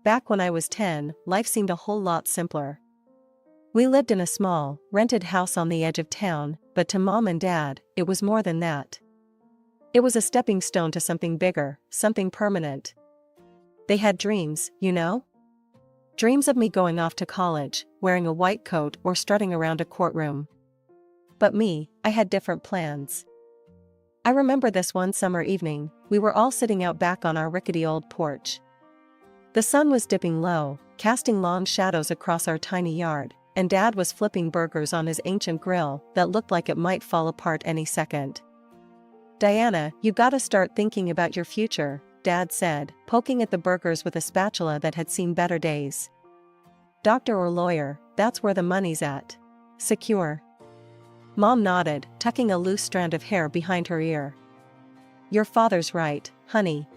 Back when I was 10, life seemed a whole lot simpler. We lived in a small, rented house on the edge of town, but to Mom and Dad, it was more than that. It was a stepping stone to something bigger, something permanent. They had dreams, you know? Dreams of me going off to college, wearing a white coat or strutting around a courtroom. But me, I had different plans. I remember this one summer evening, we were all sitting out back on our rickety old porch. The sun was dipping low, casting long shadows across our tiny yard, and Dad was flipping burgers on his ancient grill that looked like it might fall apart any second. "Diana, you gotta start thinking about your future," Dad said, poking at the burgers with a spatula that had seen better days. "Doctor or lawyer, that's where the money's at. Secure." Mom nodded, tucking a loose strand of hair behind her ear. "Your father's right, honey.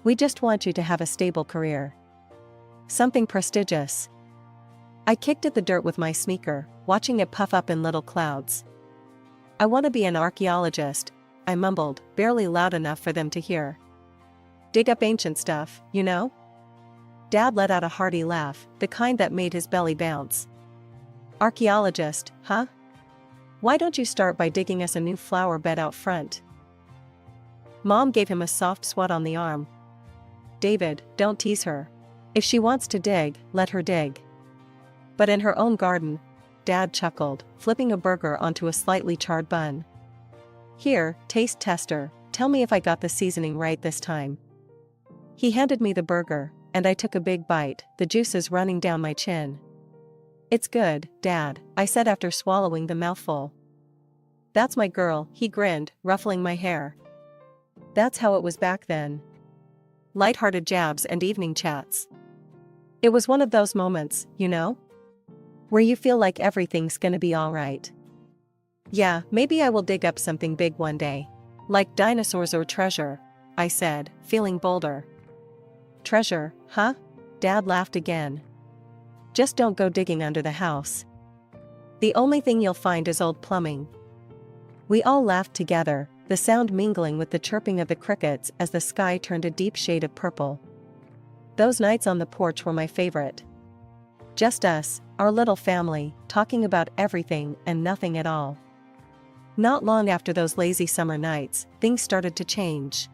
We just want you to have a stable career. Something prestigious." I kicked at the dirt with my sneaker, watching it puff up in little clouds. "I want to be an archaeologist," I mumbled, barely loud enough for them to hear. "Dig up ancient stuff, you know?" Dad let out a hearty laugh, the kind that made his belly bounce. "Archaeologist, huh? Why don't you start by digging us a new flower bed out front?" Mom gave him a soft swat on the arm. "David, don't tease her. If she wants to dig, let her dig." "But in her own garden," Dad chuckled, flipping a burger onto a slightly charred bun. "Here, taste tester, tell me if I got the seasoning right this time." He handed me the burger, and I took a big bite, the juices running down my chin. "It's good, Dad," I said after swallowing the mouthful. "That's my girl," he grinned, ruffling my hair. That's how it was back then. Light-hearted jabs and evening chats. It was one of those moments, you know? Where you feel like everything's gonna be alright. "Yeah, maybe I will dig up something big one day. Like dinosaurs or treasure," I said, feeling bolder. "Treasure, huh?" Dad laughed again. "Just don't go digging under the house. The only thing you'll find is old plumbing." We all laughed together, the sound mingling with the chirping of the crickets as the sky turned a deep shade of purple. Those nights on the porch were my favorite. Just us, our little family, talking about everything and nothing at all. Not long after those lazy summer nights, things started to change.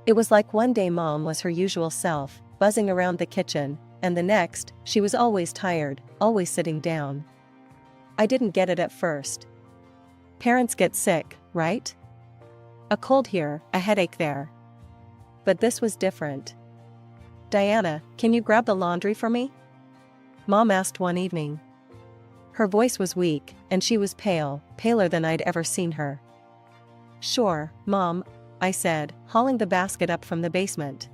It was like one day Mom was her usual self, buzzing around the kitchen, and the next, she was always tired, always sitting down. I didn't get it at first. Parents get sick, right? A cold here, a headache there. But this was different. "Diana, can you grab the laundry for me?" Mom asked one evening. Her voice was weak, and she was pale, paler than I'd ever seen her. "Sure, Mom," I said, hauling the basket up from the basement.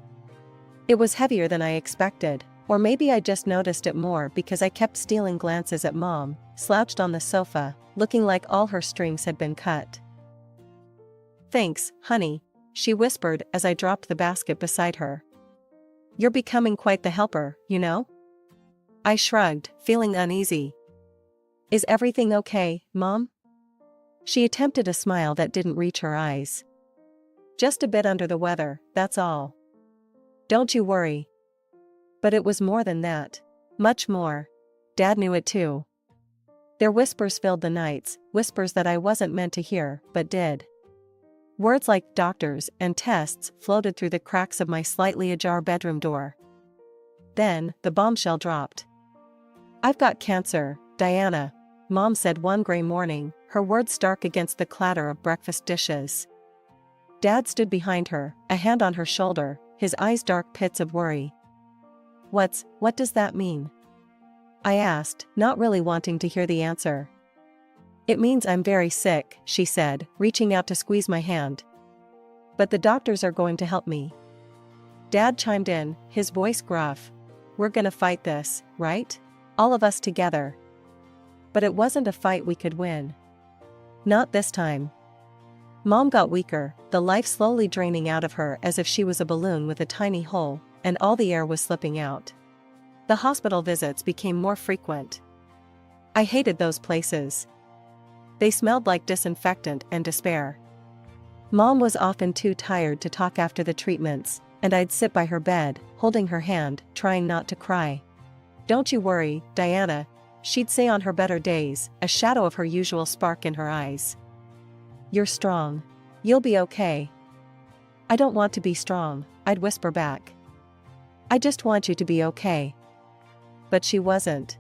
It was heavier than I expected, or maybe I just noticed it more because I kept stealing glances at Mom, slouched on the sofa, looking like all her strings had been cut. "Thanks, honey," she whispered as I dropped the basket beside her. "You're becoming quite the helper, you know?" I shrugged, feeling uneasy. "Is everything okay, Mom?" She attempted a smile that didn't reach her eyes. "Just a bit under the weather, that's all. Don't you worry." But it was more than that. Much more. Dad knew it too. Their whispers filled the nights, whispers that I wasn't meant to hear, but did. Words like doctors and tests floated through the cracks of my slightly ajar bedroom door. Then, the bombshell dropped. "I've got cancer, Diana," Mom said one gray morning, her words stark against the clatter of breakfast dishes. Dad stood behind her, a hand on her shoulder, his eyes dark pits of worry. What does that mean?" I asked, not really wanting to hear the answer. "It means I'm very sick," she said, reaching out to squeeze my hand. "But the doctors are going to help me." Dad chimed in, his voice gruff. "We're gonna fight this, right? All of us together." But it wasn't a fight we could win. Not this time. Mom got weaker, the life slowly draining out of her as if she was a balloon with a tiny hole, and all the air was slipping out. The hospital visits became more frequent. I hated those places. They smelled like disinfectant and despair. Mom was often too tired to talk after the treatments, and I'd sit by her bed, holding her hand, trying not to cry. "Don't you worry, Diana," she'd say on her better days, a shadow of her usual spark in her eyes. "You're strong. You'll be okay." "I don't want to be strong," I'd whisper back. "I just want you to be okay." But she wasn't.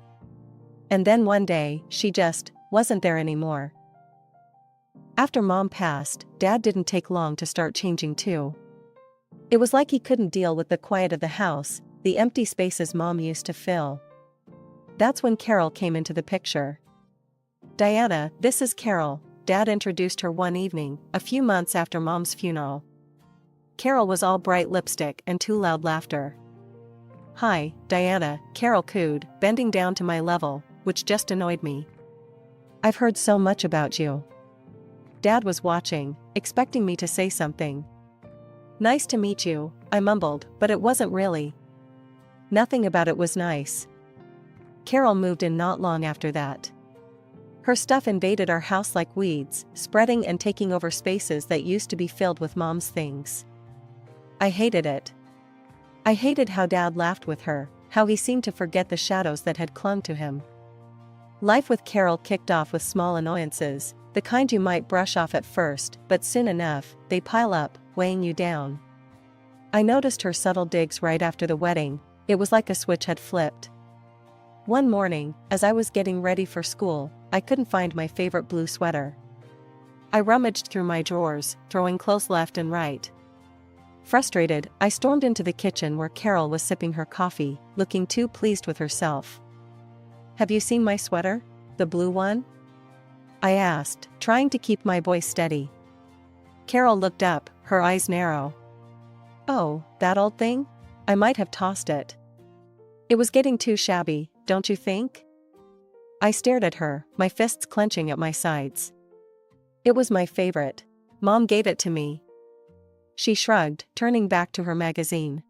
And then one day, she just wasn't there anymore. After Mom passed, Dad didn't take long to start changing too. It was like he couldn't deal with the quiet of the house, the empty spaces Mom used to fill. That's when Carol came into the picture. "Diana, this is Carol," Dad introduced her one evening, a few months after Mom's funeral. Carol was all bright lipstick and too loud laughter. "Hi, Diana," Carol cooed, bending down to my level, which just annoyed me. "I've heard so much about you." Dad was watching, expecting me to say something. "Nice to meet you," I mumbled, but it wasn't really. Nothing about it was nice. Carol moved in not long after that. Her stuff invaded our house like weeds, spreading and taking over spaces that used to be filled with Mom's things. I hated it. I hated how Dad laughed with her, how he seemed to forget the shadows that had clung to him. Life with Carol kicked off with small annoyances, the kind you might brush off at first, but soon enough, they pile up, weighing you down. I noticed her subtle digs right after the wedding. It was like a switch had flipped. One morning, as I was getting ready for school, I couldn't find my favorite blue sweater. I rummaged through my drawers, throwing clothes left and right. Frustrated, I stormed into the kitchen where Carol was sipping her coffee, looking too pleased with herself. "Have you seen my sweater? The blue one?" I asked, trying to keep my voice steady. Carol looked up, her eyes narrow. "Oh, that old thing? I might have tossed it. It was getting too shabby, don't you think?" I stared at her, my fists clenching at my sides. "It was my favorite. Mom gave it to me." She shrugged, turning back to her magazine.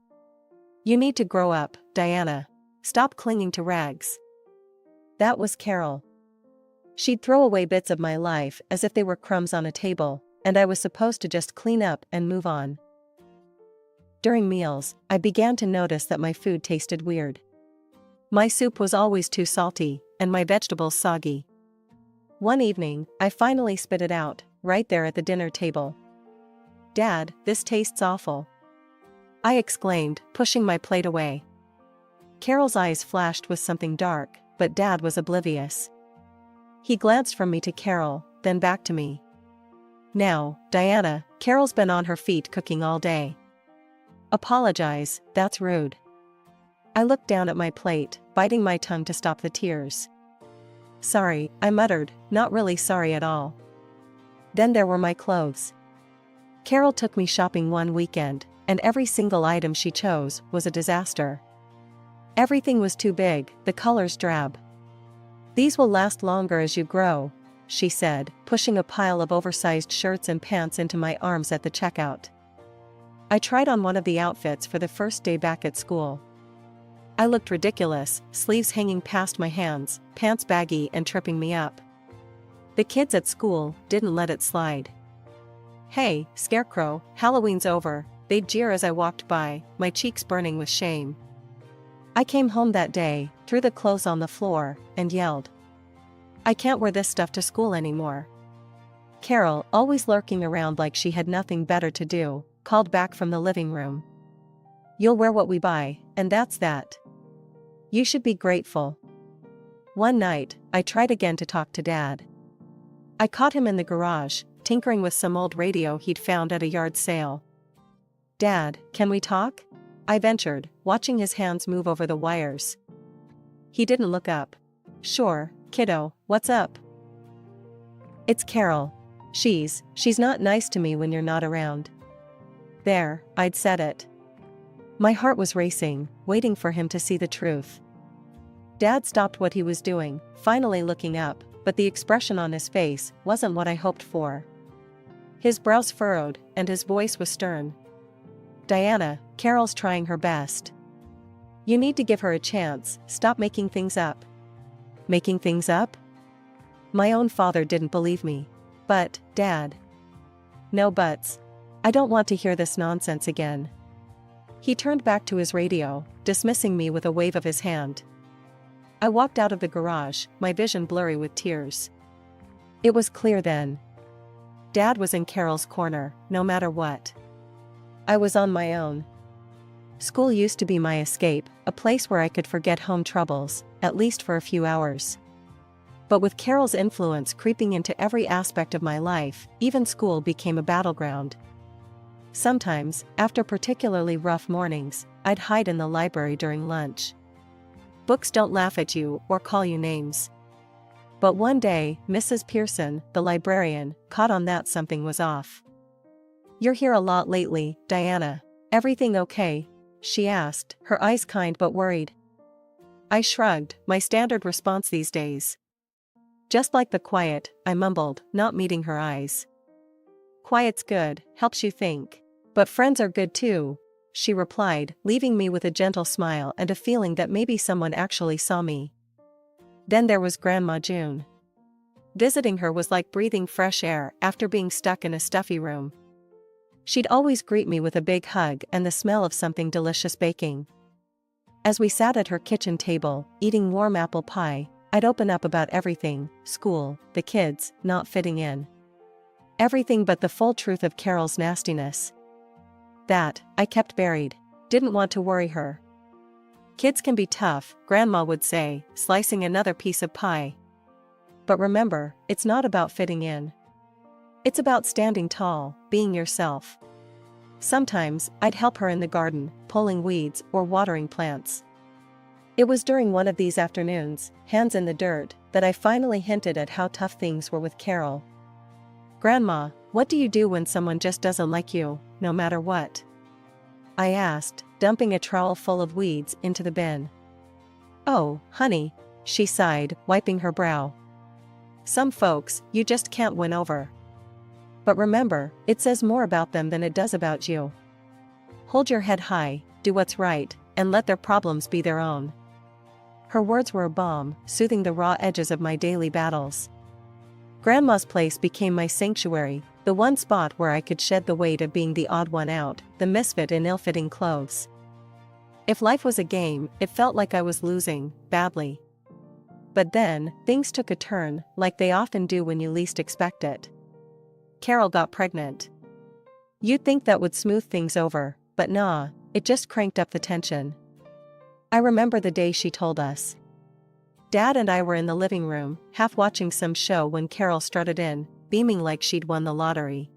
"You need to grow up, Diana. Stop clinging to rags." That was Carol. She'd throw away bits of my life as if they were crumbs on a table, and I was supposed to just clean up and move on. During meals, I began to notice that my food tasted weird. My soup was always too salty, and my vegetables soggy. One evening, I finally spit it out, right there at the dinner table. "Dad, this tastes awful," I exclaimed, pushing my plate away. Carol's eyes flashed with something dark, but Dad was oblivious. He glanced from me to Carol, then back to me. "Now, Diana, Carol's been on her feet cooking all day. Apologize, that's rude." I looked down at my plate, biting my tongue to stop the tears. "Sorry," I muttered, not really sorry at all. Then there were my clothes. Carol took me shopping one weekend, and every single item she chose was a disaster. Everything was too big, the colors drab. "These will last longer as you grow," she said, pushing a pile of oversized shirts and pants into my arms at the checkout. I tried on one of the outfits for the first day back at school. I looked ridiculous, sleeves hanging past my hands, pants baggy and tripping me up. The kids at school didn't let it slide. "Hey, Scarecrow, Halloween's over," they'd jeer as I walked by, my cheeks burning with shame. I came home that day, threw the clothes on the floor, and yelled, "I can't wear this stuff to school anymore." Carol, always lurking around like she had nothing better to do, called back from the living room. "You'll wear what we buy, and that's that. You should be grateful." One night, I tried again to talk to Dad. I caught him in the garage, tinkering with some old radio he'd found at a yard sale. "Dad, can we talk?" I ventured, watching his hands move over the wires. He didn't look up. "Sure, kiddo, what's up?" "It's Carol. She's not nice to me when you're not around." There, I'd said it. My heart was racing, waiting for him to see the truth. Dad stopped what he was doing, finally looking up, but the expression on his face wasn't what I hoped for. His brows furrowed, and his voice was stern. "Diana, Carol's trying her best. You need to give her a chance, stop making things up." Making things up? My own father didn't believe me. "But, Dad." "No buts. I don't want to hear this nonsense again." He turned back to his radio, dismissing me with a wave of his hand. I walked out of the garage, my vision blurry with tears. It was clear then. Dad was in Carol's corner, no matter what. I was on my own. School used to be my escape, a place where I could forget home troubles, at least for a few hours. But with Carol's influence creeping into every aspect of my life, even school became a battleground. Sometimes, after particularly rough mornings, I'd hide in the library during lunch. Books don't laugh at you or call you names. But one day, Mrs. Pearson, the librarian, caught on that something was off. "You're here a lot lately, Diana. Everything okay?" she asked, her eyes kind but worried. I shrugged, my standard response these days. "Just like the quiet," I mumbled, not meeting her eyes. "Quiet's good, helps you think. But friends are good too," she replied, leaving me with a gentle smile and a feeling that maybe someone actually saw me. Then there was Grandma June. Visiting her was like breathing fresh air after being stuck in a stuffy room. She'd always greet me with a big hug and the smell of something delicious baking. As we sat at her kitchen table, eating warm apple pie, I'd open up about everything: school, the kids, not fitting in. Everything but the full truth of Carol's nastiness. That, I kept buried. Didn't want to worry her. "Kids can be tough," Grandma would say, slicing another piece of pie. "But remember, it's not about fitting in. It's about standing tall, being yourself." Sometimes, I'd help her in the garden, pulling weeds or watering plants. It was during one of these afternoons, hands in the dirt, that I finally hinted at how tough things were with Carol. "Grandma, what do you do when someone just doesn't like you, no matter what?" I asked, dumping a trowel full of weeds into the bin. "Oh, honey," she sighed, wiping her brow. "Some folks, you just can't win over. But remember, it says more about them than it does about you. Hold your head high, do what's right, and let their problems be their own." Her words were a balm, soothing the raw edges of my daily battles. Grandma's place became my sanctuary, the one spot where I could shed the weight of being the odd one out, the misfit in ill-fitting clothes. If life was a game, it felt like I was losing, badly. But then, things took a turn, like they often do when you least expect it. Carol got pregnant. You'd think that would smooth things over, but nah, it just cranked up the tension. I remember the day she told us. Dad and I were in the living room, half watching some show when Carol strutted in, beaming like she'd won the lottery.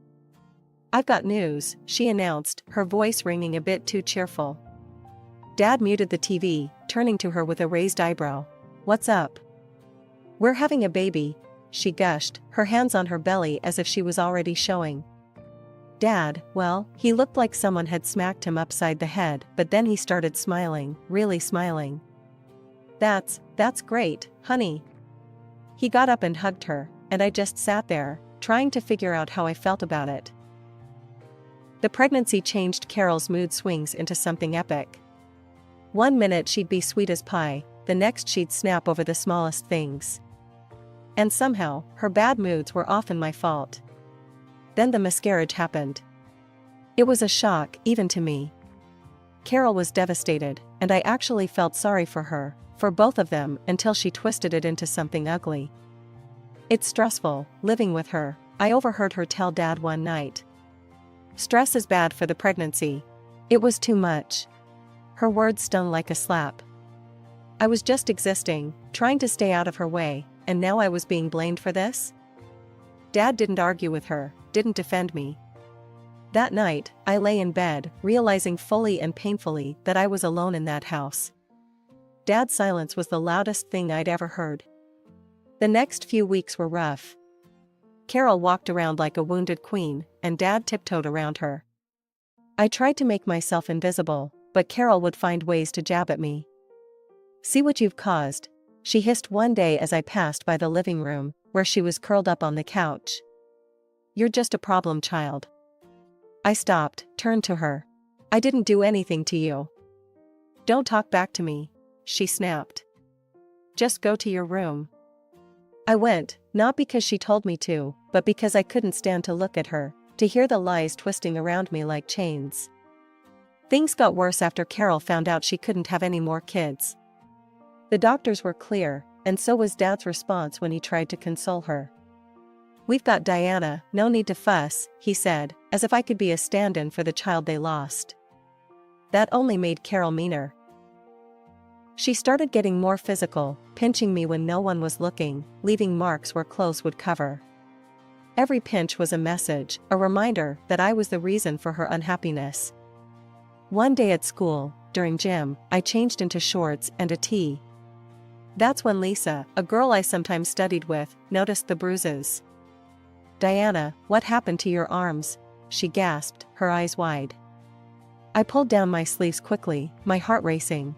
"I've got news," she announced, her voice ringing a bit too cheerful. Dad muted the TV, turning to her with a raised eyebrow. "What's up?" "We're having a baby," she gushed, her hands on her belly as if she was already showing. Dad, well, he looked like someone had smacked him upside the head, but then he started smiling, really smiling. That's great, honey." He got up and hugged her, and I just sat there, trying to figure out how I felt about it. The pregnancy changed Carol's mood swings into something epic. One minute she'd be sweet as pie, the next she'd snap over the smallest things. And somehow, her bad moods were often my fault. Then the miscarriage happened. It was a shock, even to me. Carol was devastated, and I actually felt sorry for her, for both of them, until she twisted it into something ugly. "It's stressful, living with her," I overheard her tell Dad one night. "Stress is bad for the pregnancy." It was too much. Her words stung like a slap. I was just existing, trying to stay out of her way, and now I was being blamed for this? Dad didn't argue with her, didn't defend me. That night, I lay in bed, realizing fully and painfully that I was alone in that house. Dad's silence was the loudest thing I'd ever heard. The next few weeks were rough. Carol walked around like a wounded queen, and Dad tiptoed around her. I tried to make myself invisible, but Carol would find ways to jab at me. "See what you've caused," she hissed one day as I passed by the living room, where she was curled up on the couch. "You're just a problem child." I stopped, turned to her. "I didn't do anything to you." "Don't talk back to me," she snapped. "Just go to your room." I went, not because she told me to, but because I couldn't stand to look at her, to hear the lies twisting around me like chains. Things got worse after Carol found out she couldn't have any more kids. The doctors were clear, and so was Dad's response when he tried to console her. "We've got Diana, no need to fuss," he said, as if I could be a stand-in for the child they lost. That only made Carol meaner. She started getting more physical, pinching me when no one was looking, leaving marks where clothes would cover. Every pinch was a message, a reminder that I was the reason for her unhappiness. One day at school, during gym, I changed into shorts and a tee. That's when Lisa, a girl I sometimes studied with, noticed the bruises. "Diana, what happened to your arms?" she gasped, her eyes wide. I pulled down my sleeves quickly, my heart racing.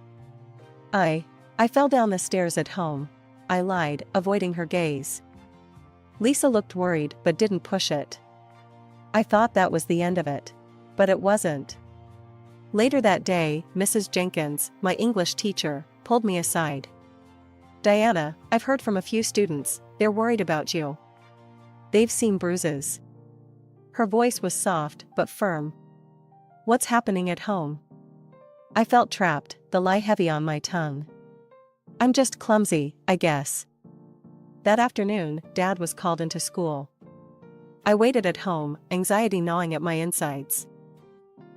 I fell down the stairs at home," I lied, avoiding her gaze. Lisa looked worried but didn't push it. I thought that was the end of it. But it wasn't. Later that day, Mrs. Jenkins, my English teacher, pulled me aside. "Diana, I've heard from a few students, they're worried about you. They've seen bruises." Her voice was soft but firm. "What's happening at home?" I felt trapped, the lie heavy on my tongue. "I'm just clumsy, I guess." That afternoon, Dad was called into school. I waited at home, anxiety gnawing at my insides.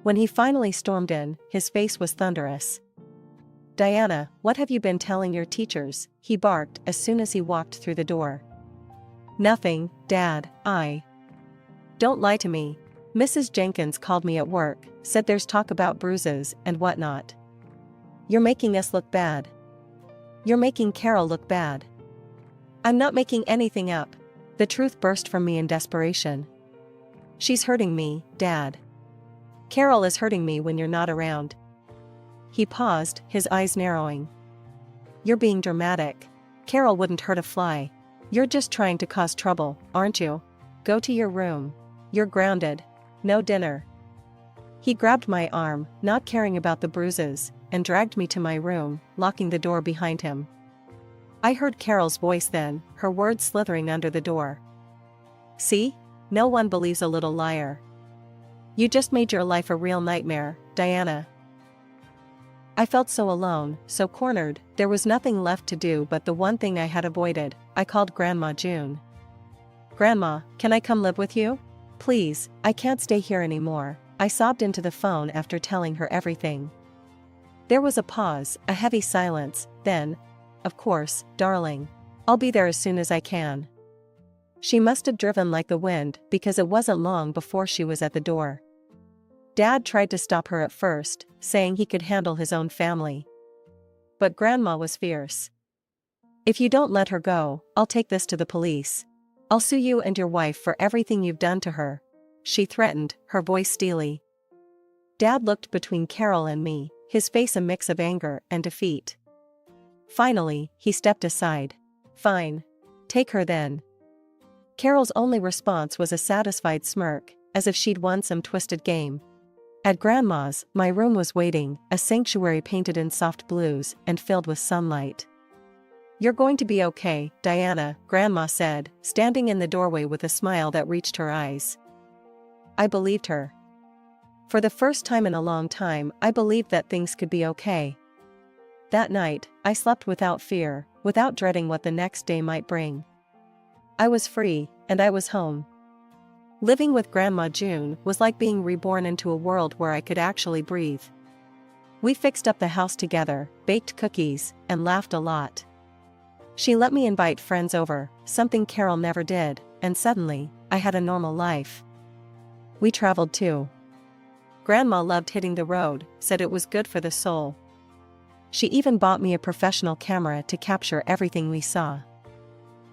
When he finally stormed in, his face was thunderous. "Diana, what have you been telling your teachers?" he barked as soon as he walked through the door. "Nothing, Dad, Don't lie to me. Mrs. Jenkins called me at work, said there's talk about bruises and whatnot. You're making us look bad. You're making Carol look bad." "I'm not making anything up." The truth burst from me in desperation. "She's hurting me, Dad. Carol is hurting me when you're not around." He paused, his eyes narrowing. "You're being dramatic. Carol wouldn't hurt a fly. You're just trying to cause trouble, aren't you? Go to your room. You're grounded. No dinner." He grabbed my arm, not caring about the bruises, and dragged me to my room, locking the door behind him. I heard Carol's voice then, her words slithering under the door. "See? No one believes a little liar. You just made your life a real nightmare, Diana." I felt so alone, so cornered, there was nothing left to do but the one thing I had avoided. I called Grandma June. "Grandma, can I come live with you? Please, I can't stay here anymore," I sobbed into the phone after telling her everything. There was a pause, a heavy silence, then, "Of course, darling. I'll be there as soon as I can." She must have driven like the wind, because it wasn't long before she was at the door. Dad tried to stop her at first, saying he could handle his own family. But Grandma was fierce. "If you don't let her go, I'll take this to the police. I'll sue you and your wife for everything you've done to her," she threatened, her voice steely. Dad looked between Carol and me, his face a mix of anger and defeat. Finally, he stepped aside. "Fine. Take her then." Carol's only response was a satisfied smirk, as if she'd won some twisted game. At Grandma's, my room was waiting, a sanctuary painted in soft blues and filled with sunlight. "You're going to be okay, Diana," Grandma said, standing in the doorway with a smile that reached her eyes. I believed her. For the first time in a long time, I believed that things could be okay. That night, I slept without fear, without dreading what the next day might bring. I was free, and I was home. Living with Grandma June was like being reborn into a world where I could actually breathe. We fixed up the house together, baked cookies, and laughed a lot. She let me invite friends over, something Carol never did, and suddenly, I had a normal life. We traveled too. Grandma loved hitting the road, said it was good for the soul. She even bought me a professional camera to capture everything we saw.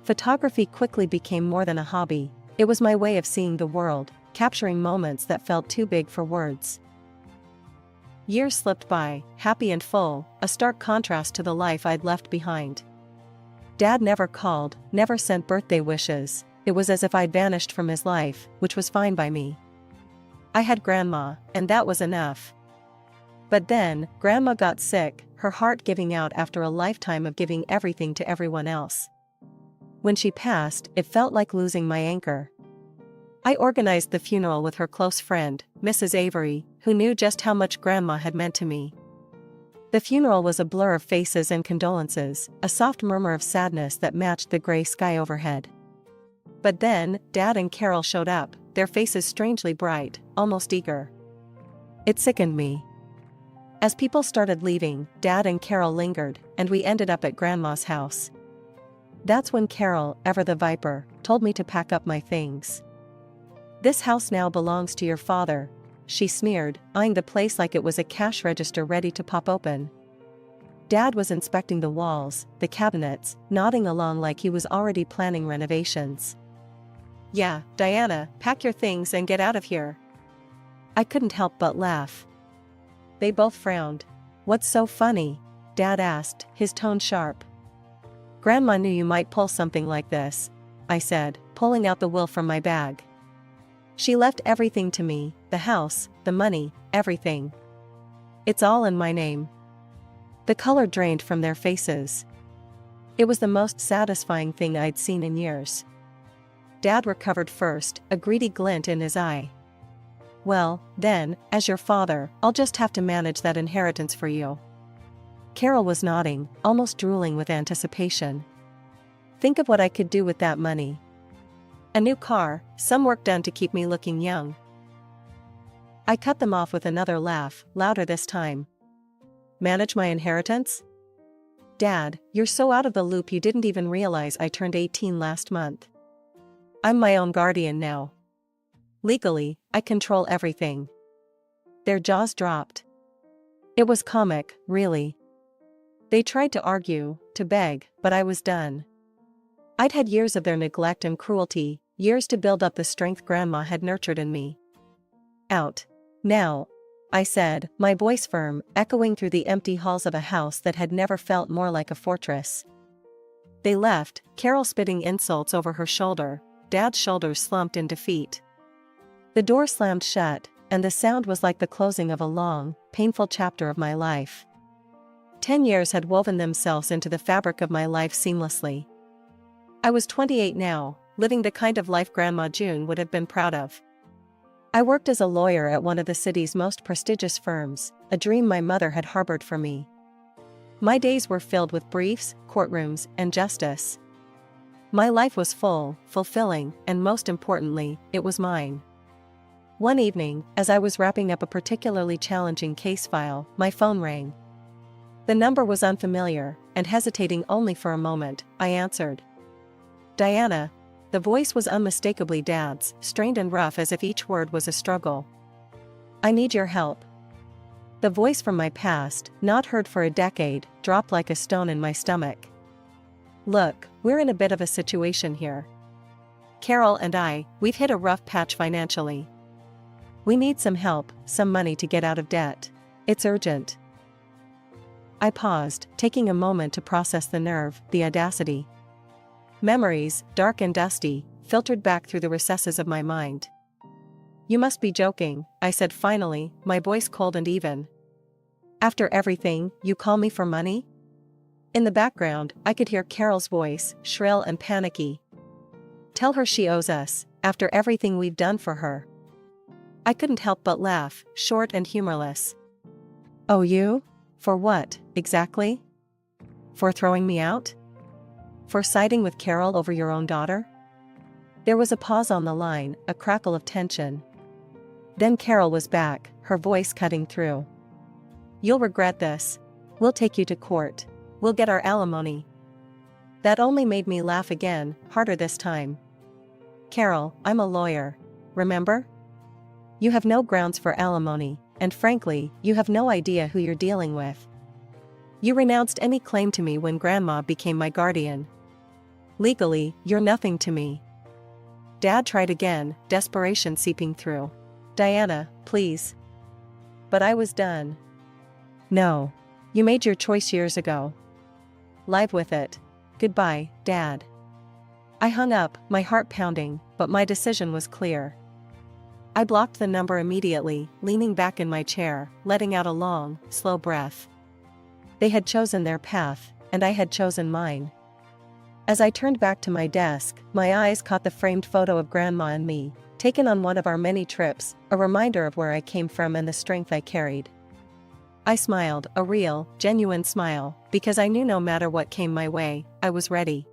Photography quickly became more than a hobby. It was my way of seeing the world, capturing moments that felt too big for words. Years slipped by, happy and full, a stark contrast to the life I'd left behind. Dad never called, never sent birthday wishes. It was as if I'd vanished from his life, which was fine by me. I had Grandma, and that was enough. But then, Grandma got sick, her heart giving out after a lifetime of giving everything to everyone else. When she passed, it felt like losing my anchor. I organized the funeral with her close friend, Mrs. Avery, who knew just how much Grandma had meant to me. The funeral was a blur of faces and condolences, a soft murmur of sadness that matched the gray sky overhead. But then, Dad and Carol showed up, their faces strangely bright, almost eager. It sickened me. As people started leaving, Dad and Carol lingered, and we ended up at Grandma's house. That's when Carol, ever the viper, told me to pack up my things. "This house now belongs to your father," she sneered, eyeing the place like it was a cash register ready to pop open. Dad was inspecting the walls, the cabinets, nodding along like he was already planning renovations. "Yeah, Diana, pack your things and get out of here." I couldn't help but laugh. They both frowned. "What's so funny?" Dad asked, his tone sharp. "Grandma knew you might pull something like this," I said, pulling out the will from my bag. "She left everything to me, the house, the money, everything. It's all in my name." The color drained from their faces. It was the most satisfying thing I'd seen in years. Dad recovered first, a greedy glint in his eye. "Well, then, as your father, I'll just have to manage that inheritance for you." Carol was nodding, almost drooling with anticipation. "Think of what I could do with that money. A new car, some work done to keep me looking young." I cut them off with another laugh, louder this time. "Manage my inheritance? Dad, you're so out of the loop you didn't even realize I turned 18 last month. I'm my own guardian now. Legally, I control everything." Their jaws dropped. It was comic, really. They tried to argue, to beg, but I was done. I'd had years of their neglect and cruelty, years to build up the strength Grandma had nurtured in me. "Out. Now," I said, my voice firm, echoing through the empty halls of a house that had never felt more like a fortress. They left, Carol spitting insults over her shoulder, Dad's shoulders slumped in defeat. The door slammed shut, and the sound was like the closing of a long, painful chapter of my life. 10 years had woven themselves into the fabric of my life seamlessly. I was 28 now, living the kind of life Grandma June would have been proud of. I worked as a lawyer at one of the city's most prestigious firms, a dream my mother had harbored for me. My days were filled with briefs, courtrooms, and justice. My life was full, fulfilling, and most importantly, it was mine. One evening, as I was wrapping up a particularly challenging case file, my phone rang. The number was unfamiliar, and hesitating only for a moment, I answered. "Diana." The voice was unmistakably Dad's, strained and rough as if each word was a struggle. "I need your help." The voice from my past, not heard for a decade, dropped like a stone in my stomach. "Look, we're in a bit of a situation here. Carol and we've hit a rough patch financially. We need some help, some money to get out of debt. It's urgent." I paused, taking a moment to process the nerve, the audacity. Memories, dark and dusty, filtered back through the recesses of my mind. "You must be joking," I said finally, my voice cold and even. "After everything, you call me for money?" In the background, I could hear Carol's voice, shrill and panicky. "Tell her she owes us, after everything we've done for her." I couldn't help but laugh, short and humorless. "Oh, you? For what, exactly? For throwing me out? For siding with Carol over your own daughter?" There was a pause on the line, a crackle of tension. Then Carol was back, her voice cutting through. "You'll regret this. We'll take you to court. We'll get our alimony." That only made me laugh again, harder this time. "Carol, I'm a lawyer. Remember? You have no grounds for alimony, and frankly, you have no idea who you're dealing with. You renounced any claim to me when Grandma became my guardian. Legally, you're nothing to me." Dad tried again, desperation seeping through. "Diana, please." But I was done. "No. You made your choice years ago. Live with it. Goodbye, Dad." I hung up, my heart pounding, but my decision was clear. I blocked the number immediately, leaning back in my chair, letting out a long, slow breath. They had chosen their path, and I had chosen mine. As I turned back to my desk, my eyes caught the framed photo of Grandma and me, taken on one of our many trips, a reminder of where I came from and the strength I carried. I smiled, a real, genuine smile, because I knew no matter what came my way, I was ready.